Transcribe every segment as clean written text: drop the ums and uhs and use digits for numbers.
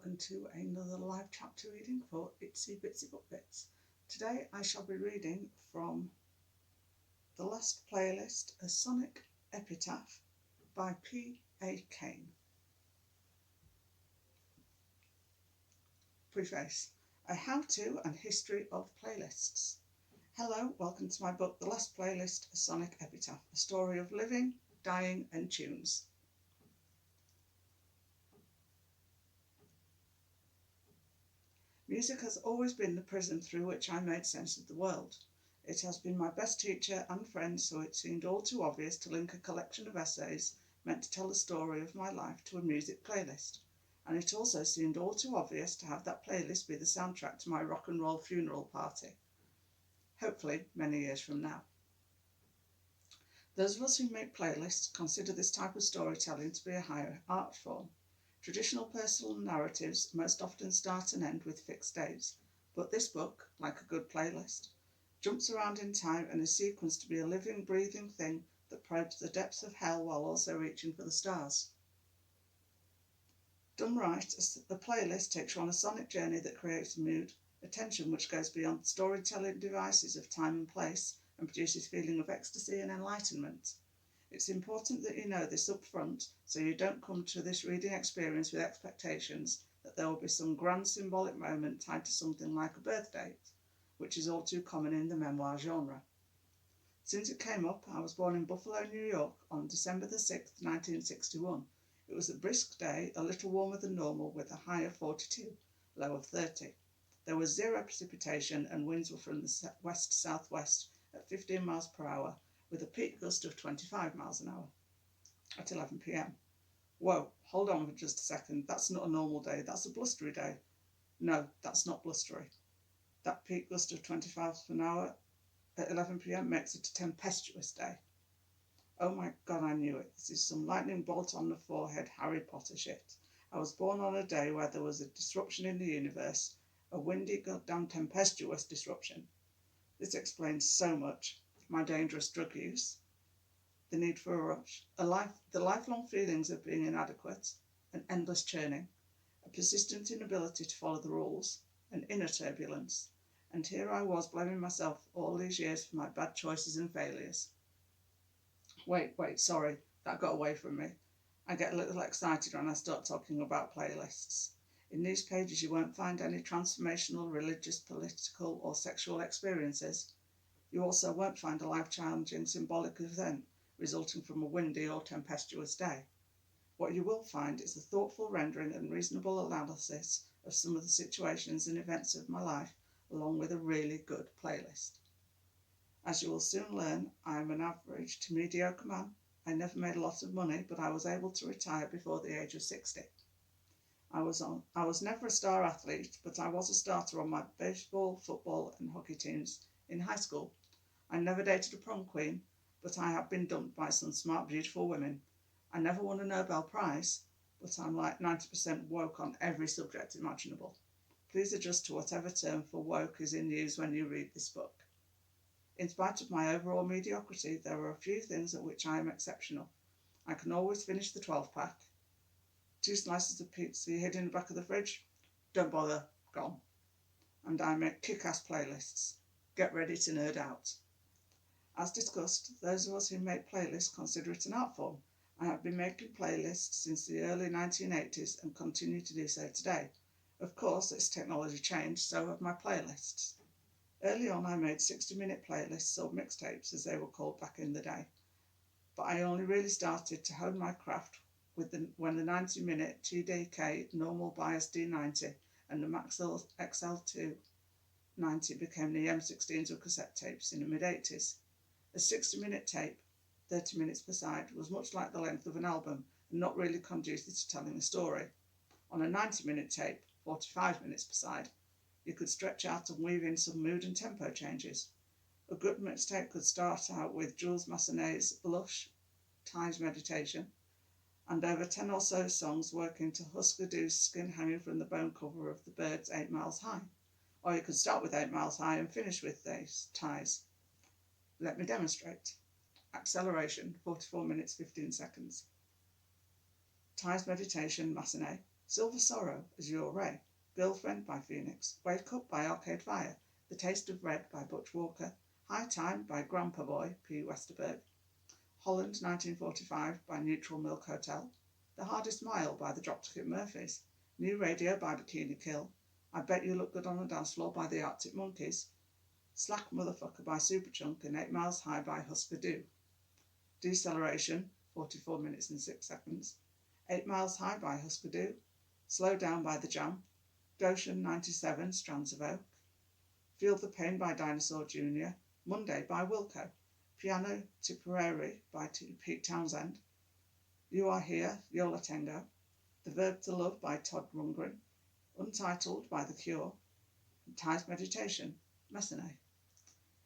welcome to another live chapter reading for Itsy Bitsy Book Bits. Today I shall be reading from The Last Playlist, A Sonic Epitaph by P.A. Kane. Preface: A how-to and history of playlists. Hello, welcome to my book The Last Playlist, A Sonic Epitaph, a story of living, dying and tunes. Music has always been the prism through which I made sense of the world. It has been my best teacher and friend, so it seemed all too obvious to link a collection of essays meant to tell the story of my life to a music playlist. And it also seemed all too obvious to have that playlist be the soundtrack to my rock and roll funeral party. Hopefully, many years from now. Those of us who make playlists consider this type of storytelling to be a higher art form. Traditional personal narratives most often start and end with fixed dates, but this book, like a good playlist, jumps around in time and is sequenced to be a living, breathing thing that probes the depths of hell while also reaching for the stars. Done right, the playlist takes you on a sonic journey that creates a mood, a tension which goes beyond storytelling devices of time and place and produces a feeling of ecstasy and enlightenment. It's important that you know this up front so you don't come to this reading experience with expectations that there will be some grand symbolic moment tied to something like a birth date, which is all too common in the memoir genre. Since it came up, I was born in Buffalo, New York on December the 6th, 1961. It was a brisk day, a little warmer than normal, with a high of 42, low of 30. There was zero precipitation and winds were from the west-southwest at 15 miles per hour, with a peak gust of 25 miles an hour at 11 p.m. Whoa, hold on for just a second. That's not a normal day. That's a blustery day. No, that's not blustery. That peak gust of 25 miles an hour at 11 p.m. makes it a tempestuous day. Oh my God, I knew it. This is some lightning bolt on the forehead Harry Potter shit. I was born on a day where there was a disruption in the universe, a windy, goddamn tempestuous disruption. This explains so much. My dangerous drug use, the need for a rush, the lifelong feelings of being inadequate, an endless churning, a persistent inability to follow the rules, an inner turbulence. And here I was blaming myself all these years for my bad choices and failures. Wait, sorry, that got away from me. I get a little excited when I start talking about playlists. In these pages you won't find any transformational, religious, political or sexual experiences. You also won't find a life-challenging symbolic event resulting from a windy or tempestuous day. What you will find is a thoughtful rendering and reasonable analysis of some of the situations and events of my life, along with a really good playlist. As you will soon learn, I am an average to mediocre man. I never made a lot of money, but I was able to retire before the age of 60. I was never a star athlete, but I was a starter on my baseball, football and hockey teams in high school. I never dated a prom queen, but I have been dumped by some smart, beautiful women. I never won a Nobel Prize, but I'm like 90% woke on every subject imaginable. Please adjust to whatever term for woke is in use when you read this book. In spite of my overall mediocrity, there are a few things at which I am exceptional. I can always finish the 12-pack. 2 slices of pizza hid in the back of the fridge? Don't bother, gone. And I make kick-ass playlists. Get ready to nerd out. As discussed, those of us who make playlists consider it an art form. I have been making playlists since the early 1980s and continue to do so today. Of course, as technology changed, so have my playlists. Early on, I made 60-minute playlists or mixtapes, as they were called back in the day. But I only really started to hone my craft when the 90-minute TDK normal bias D90 and the Maxell XL290 became the M16s of cassette tapes in the mid-80s. A 60-minute tape, 30 minutes per side, was much like the length of an album and not really conducive to telling a story. On a 90-minute tape, 45 minutes per side, you could stretch out and weave in some mood and tempo changes. A good mixtape could start out with Jules Massenet's Lush, Time's Meditation, and over 10 or so songs working to Husker Du's Skin Hanging from the Bone cover of the Byrds' 8 Miles High. Or you could start with 8 Miles High and finish with these ties. Let me demonstrate. Acceleration, 44 minutes, 15 seconds. Time's Meditation, Massenet, Silver Sorrow, Azure Ray, Girlfriend by Phoenix, Wake Up by Arcade Fire, The Taste of Red by Butch Walker, High Time by Grandpa Boy, P. Westerberg, Holland 1945 by Neutral Milk Hotel, The Hardest Mile by the Dropkick Murphys, New Radio by Bikini Kill, I Bet You Look Good on the Dance Floor by the Arctic Monkeys, Slack Motherfucker by Superchunk, and 8 Miles High by Husker Du. Deceleration, 44 minutes and 6 seconds, 8 Miles High by Husker Du, Slow Down by The Jam, Goshen 97, Strands of Oak, Feel the Pain by Dinosaur Jr., Monday by Wilco, Piano Tipperary by Pete Townsend, You Are Here, Yola Tengo, The Verb to Love by Todd Rundgren, Untitled by The Cure, and Ty's Meditation, Messene.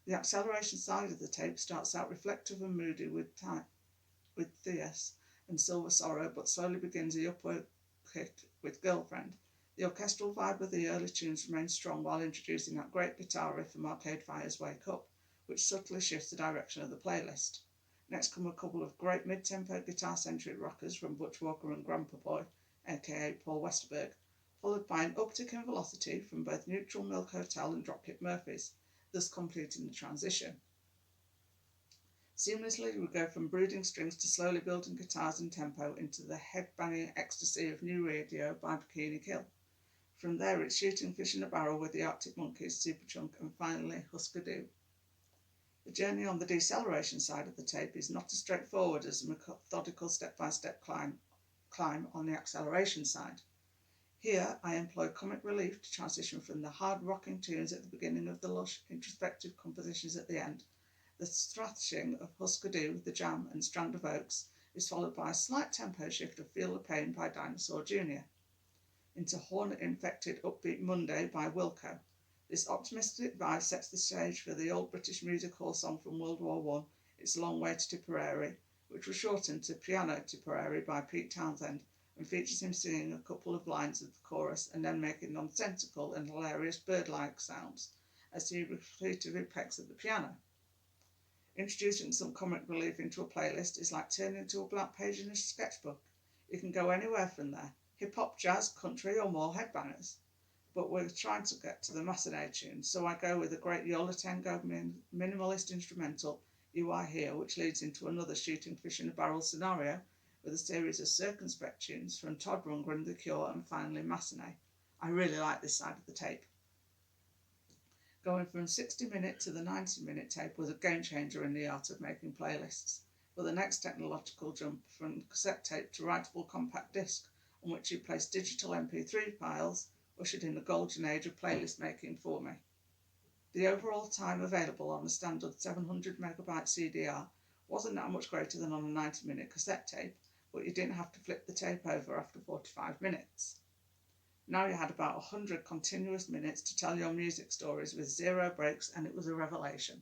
The acceleration side of the tape starts out reflective and moody with Theus and Silver Sorrow, but slowly begins the upward kick with Girlfriend. The orchestral vibe of the early tunes remains strong while introducing that great guitar riff from Arcade Fire's Wake Up, which subtly shifts the direction of the playlist. Next come a couple of great mid-tempo guitar-centric rockers from Butch Walker and Grandpa Boy, aka Paul Westerberg, followed by an uptick in velocity from both Neutral Milk Hotel and Dropkick Murphys, thus completing the transition. Seamlessly, we go from brooding strings to slowly building guitars and tempo into the head-banging ecstasy of New Radio by Bikini Kill. From there, it's shooting fish in a barrel with the Arctic Monkeys, Superchunk, and finally Husker Du. The journey on the deceleration side of the tape is not as straightforward as a methodical step-by-step climb on the acceleration side. Here, I employ comic relief to transition from the hard rocking tunes at the beginning of the lush, introspective compositions at the end. The thrashing of Husker Du, The Jam, and Strand of Oaks is followed by a slight tempo shift of Feel the Pain by Dinosaur Jr. into hornet-infected upbeat Monday by Wilco. This optimistic vibe sets the stage for the old British music hall song from World War I, It's a Long Way to Tipperary, which was shortened to Piano Tipperary by Pete Townsend, and features him singing a couple of lines of the chorus and then making nonsensical and hilarious bird-like sounds as he repeatedly pecks at the piano. Introducing some comic relief into a playlist is like turning to a blank page in a sketchbook. You can go anywhere from there, hip-hop, jazz, country, or more headbangers. But we're trying to get to the Massenet tunes, so I go with a great Yola Tengo minimalist instrumental, You Are Here, which leads into another shooting fish in a barrel scenario, with a series of circumspect tunes from Todd Rundgren, The Cure, and finally Massenet. I really like this side of the tape. Going from 60-minute to the 90-minute tape was a game changer in the art of making playlists, for the next technological jump from cassette tape to writable compact disc, on which you place digital MP3 files, ushered in the golden age of playlist making for me. The overall time available on a standard 700 megabyte CDR wasn't that much greater than on a 90-minute cassette tape, but you didn't have to flip the tape over after 45 minutes. Now you had about 100 continuous minutes to tell your music stories with 0 breaks, and it was a revelation.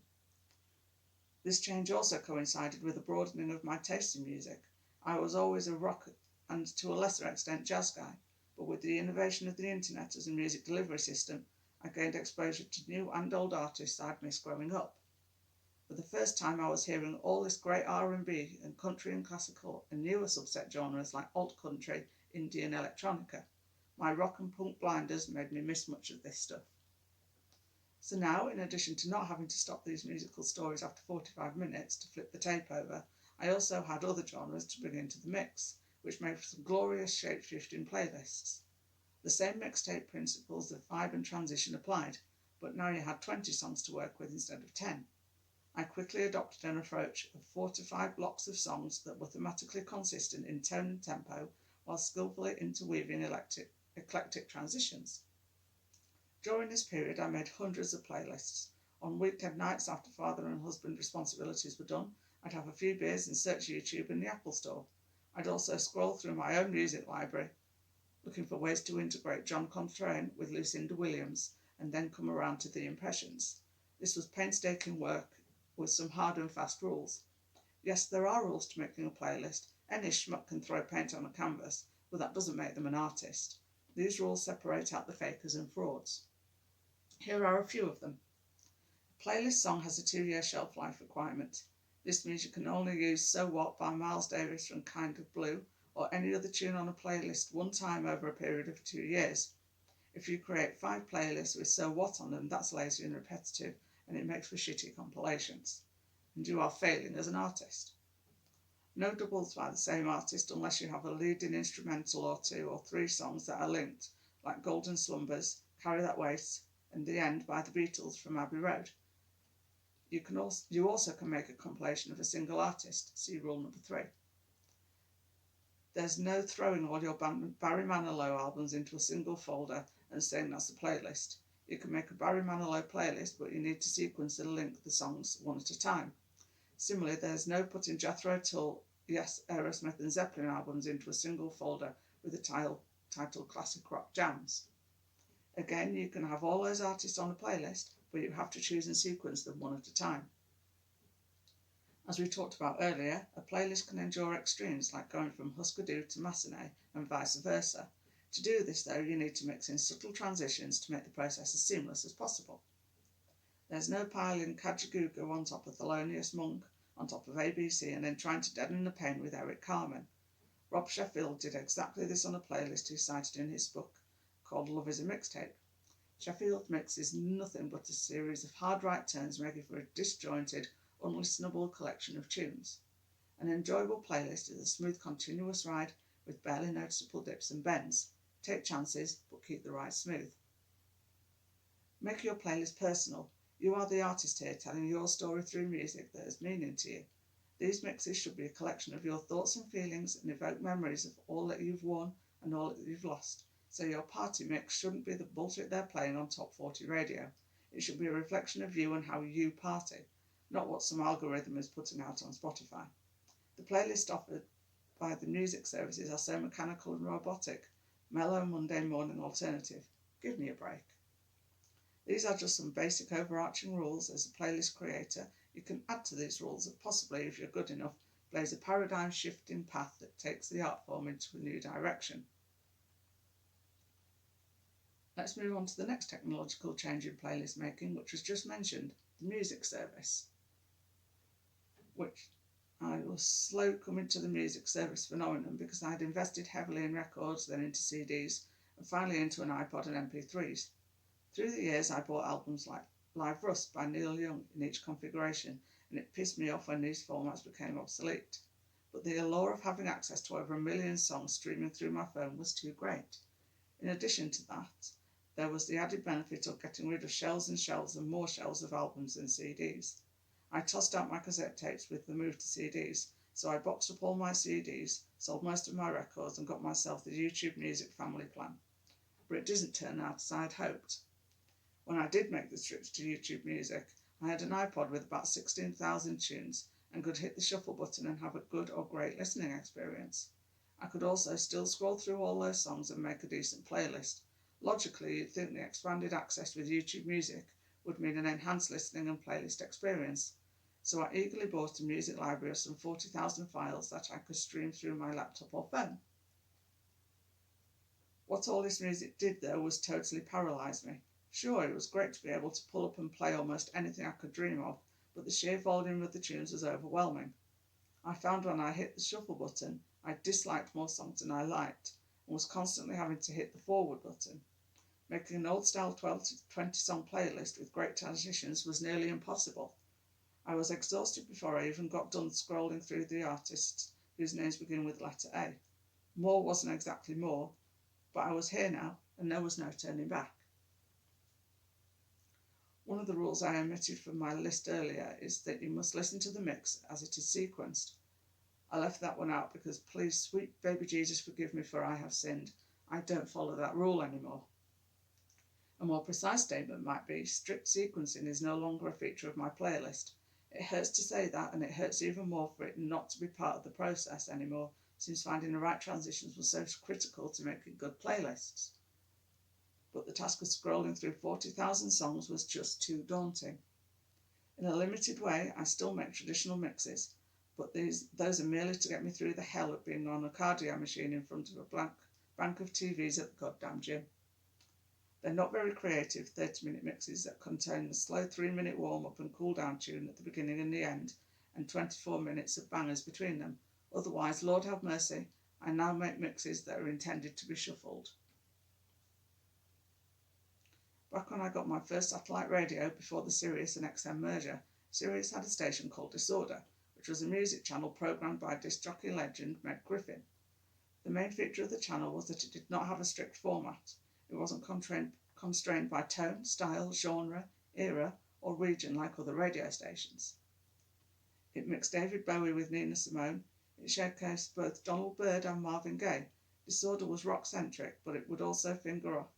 This change also coincided with a broadening of my taste in music. I was always a rock and to a lesser extent jazz guy, but with the innovation of the internet as a music delivery system, I gained exposure to new and old artists I'd missed growing up. For the first time, I was hearing all this great R&B and country and classical and newer subset genres like alt country, indie and electronica. My rock and punk blinders made me miss much of this stuff. So now, in addition to not having to stop these musical stories after 45 minutes to flip the tape over, I also had other genres to bring into the mix, which made for some glorious shape-shifting playlists. The same mixtape principles of vibe and transition applied, but now you had 20 songs to work with instead of 10. I quickly adopted an approach of 4 to 5 blocks of songs that were thematically consistent in tone and tempo, while skillfully interweaving eclectic transitions. During this period, I made hundreds of playlists. On weekend nights after father and husband responsibilities were done, I'd have a few beers and search YouTube in the Apple Store. I'd also scroll through my own music library, looking for ways to integrate John Coltrane with Lucinda Williams, and then come around to the Impressions. This was painstaking work with some hard and fast rules. Yes, there are rules to making a playlist. Any schmuck can throw paint on a canvas, but that doesn't make them an artist. These rules separate out the fakers and frauds. Here are a few of them. A playlist song has a 2-year shelf life requirement. This means you can only use So What by Miles Davis from Kind of Blue, or any other tune on a playlist one time over a period of 2 years. If you create 5 playlists with So What on them, that's lazy and repetitive, and it makes for shitty compilations. And you are failing as an artist. No doubles by the same artist unless you have a leading instrumental or 2 or 3 songs that are linked, like Golden Slumbers, Carry That Weight, and The End by the Beatles from Abbey Road. You also can make a compilation of a single artist. See rule number 3. There's no throwing all your Barry Manilow albums into a single folder and saying that's the playlist. You can make a Barry Manilow playlist, but you need to sequence and link the songs one at a time. Similarly, there's no putting Jethro Tull, Yes, Aerosmith and Zeppelin albums into a single folder with the title Classic Rock Jams. Again, you can have all those artists on a playlist, but you have to choose and sequence them one at a time. As we talked about earlier, a playlist can endure extremes like going from Husker Du to Massenet and vice versa. To do this, though, you need to mix in subtle transitions to make the process as seamless as possible. There's no piling Kajagoogoo on top of Thelonious Monk, on top of ABC, and then trying to deaden the pain with Eric Carmen. Rob Sheffield did exactly this on a playlist he cited in his book called Love is a Mixtape. Sheffield mix is nothing but a series of hard right turns making for a disjointed, unlistenable collection of tunes. An enjoyable playlist is a smooth, continuous ride with barely noticeable dips and bends. Take chances, but keep the ride smooth. Make your playlist personal. You are the artist here, telling your story through music that has meaning to you. These mixes should be a collection of your thoughts and feelings and evoke memories of all that you've won and all that you've lost. So your party mix shouldn't be the bullshit they're playing on Top 40 radio. It should be a reflection of you and how you party, not what some algorithm is putting out on Spotify. The playlists offered by the music services are so mechanical and robotic. Mellow Monday morning alternative. Give me a break. These are just some basic overarching rules. As a playlist creator, you can add to these rules and possibly, if you're good enough, blaze a paradigm shifting path that takes the art form into a new direction. Let's move on to the next technological change in playlist making, which was just mentioned, the music service. Which I was slow coming to the music service phenomenon because I'd invested heavily in records, then into CDs, and finally into an iPod and MP3s. Through the years, I bought albums like Live Rust by Neil Young in each configuration, and it pissed me off when these formats became obsolete. But the allure of having access to over 1 million songs streaming through my phone was too great. In addition to that, there was the added benefit of getting rid of shelves and shelves and more shelves of albums and CDs. I tossed out my cassette tapes with the move to CDs, so I boxed up all my CDs, sold most of my records, and got myself the YouTube Music family plan. But it didn't turn out as I'd hoped. When I did make the switch to YouTube Music, I had an iPod with about 16,000 tunes and could hit the shuffle button and have a good or great listening experience. I could also still scroll through all those songs and make a decent playlist. Logically, you'd think the expanded access with YouTube Music would mean an enhanced listening and playlist experience. So I eagerly bought a music library of some 40,000 files that I could stream through my laptop or phone. What all this music did, though, was totally paralyse me. Sure, it was great to be able to pull up and play almost anything I could dream of, but the sheer volume of the tunes was overwhelming. I found when I hit the shuffle button, I disliked more songs than I liked, and was constantly having to hit the forward button. Making an old-style 12 to 20-song playlist with great transitions was nearly impossible. I was exhausted before I even got done scrolling through the artists whose names begin with the letter A. More wasn't exactly more, but I was here now, and there was no turning back. One of the rules I omitted from my list earlier is that you must listen to the mix as it is sequenced. I left that one out because, please, sweet baby Jesus, forgive me for I have sinned. I don't follow that rule anymore. A more precise statement might be, strict sequencing is no longer a feature of my playlist. It hurts to say that, and it hurts even more for it not to be part of the process anymore, since finding the right transitions was so critical to making good playlists. But the task of scrolling through 40,000 songs was just too daunting. In a limited way, I still make traditional mixes, but those are merely to get me through the hell of being on a cardio machine in front of a bank of TVs at the goddamn gym. They're not very creative 30-minute mixes that contain the slow 3-minute warm-up and cool-down tune at the beginning and the end, and 24 minutes of bangers between them. Otherwise, Lord have mercy, I now make mixes that are intended to be shuffled. Back when I got my first satellite radio before the Sirius and XM merger, Sirius had a station called Disorder, which was a music channel programmed by disc jockey legend Meg Griffin. The main feature of the channel was that it did not have a strict format. It wasn't constrained by tone, style, genre, era, or region like other radio stations. It mixed David Bowie with Nina Simone. It showcased both Donald Byrd and Marvin Gaye. Disorder was rock-centric, but it would also finger off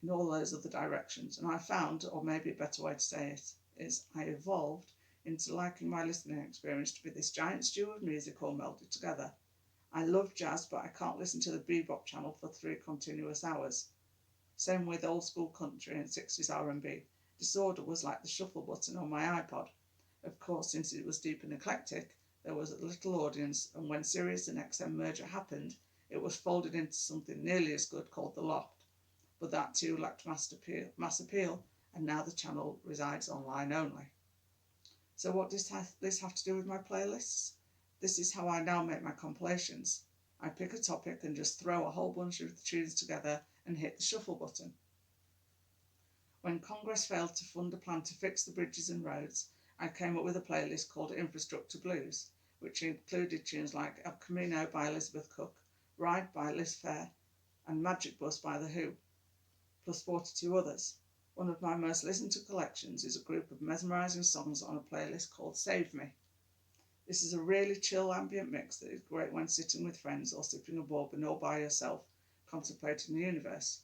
in all those other directions. And I found, or maybe a better way to say it, is I evolved into liking my listening experience to be this giant stew of music all melded together. I love jazz, but I can't listen to the bebop channel for 3 continuous hours. Same with old school country and 60s R&B. Disorder was like the shuffle button on my iPod. Of course, since it was deep and eclectic, there was a little audience, and when Sirius and XM merger happened, it was folded into something nearly as good called The Loft. But that too lacked mass appeal, and now the channel resides online only. So what does this have to do with my playlists? This is how I now make my compilations. I pick a topic and just throw a whole bunch of tunes together and hit the shuffle button. When Congress failed to fund a plan to fix the bridges and roads, I came up with a playlist called Infrastructure Blues, which included tunes like El Camino by Elizabeth Cook, Ride by Liz Phair, and Magic Bus by The Who, plus 42 others. One of my most listened to collections is a group of mesmerising songs on a playlist called Save Me. This is a really chill ambient mix that is great when sitting with friends or sipping a bourbon or by yourself, contemplating the universe.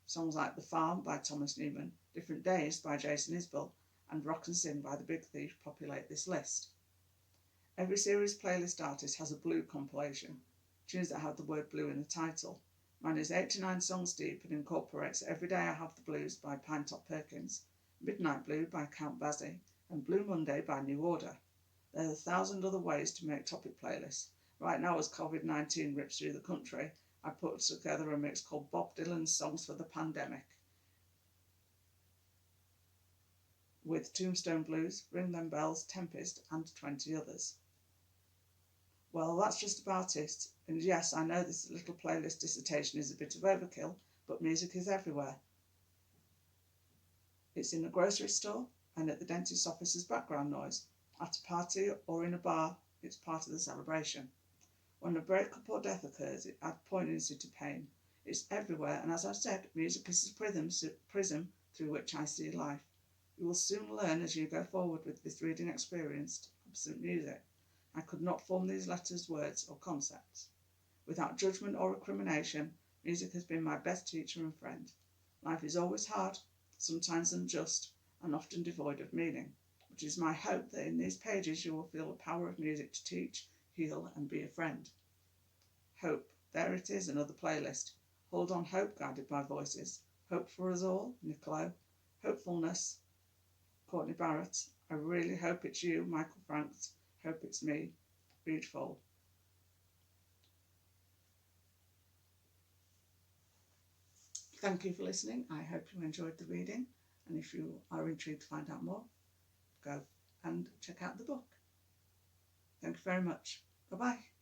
Songs like The Farm by Thomas Newman, Different Days by Jason Isbell, and Rock and Sin by The Big Thief populate this list. Every series playlist artist has a blue compilation, tunes that have the word blue in the title. Mine is 89 songs deep and incorporates Every Day I Have the Blues by Pinetop Perkins, Midnight Blue by Count Basie, and Blue Monday by New Order. There are 1,000 other ways to make topic playlists. Right now, as COVID-19 rips through the country, I put together a mix called Bob Dylan's Songs for the Pandemic, with Tombstone Blues, Ring Them Bells, Tempest, and 20 others. Well, that's just about it. And yes, I know this little playlist dissertation is a bit of overkill, but music is everywhere. It's in the grocery store and at the dentist's office as background noise. At a party or in a bar, it's part of the celebration. When a breakup or death occurs, it adds poignancy to pain. It's everywhere, and as I've said, music is a prism through which I see life. You will soon learn as you go forward with this reading experience, absent music. I could not form these letters, words, or concepts. Without judgment or recrimination, music has been my best teacher and friend. Life is always hard, sometimes unjust, and often devoid of meaning. It is my hope that in these pages you will feel the power of music to teach, heal, and be a friend. Hope. There it is, another playlist. Hold on Hope, guided by voices. Hope for us all, Niccolo. Hopefulness, Courtney Barrett. I really hope it's you, Michael Franks. Hope it's me, Reed Fold. Thank you for listening. I hope you enjoyed the reading, and if you are intrigued to find out more, go and check out the book. Thank you very much. Bye-bye.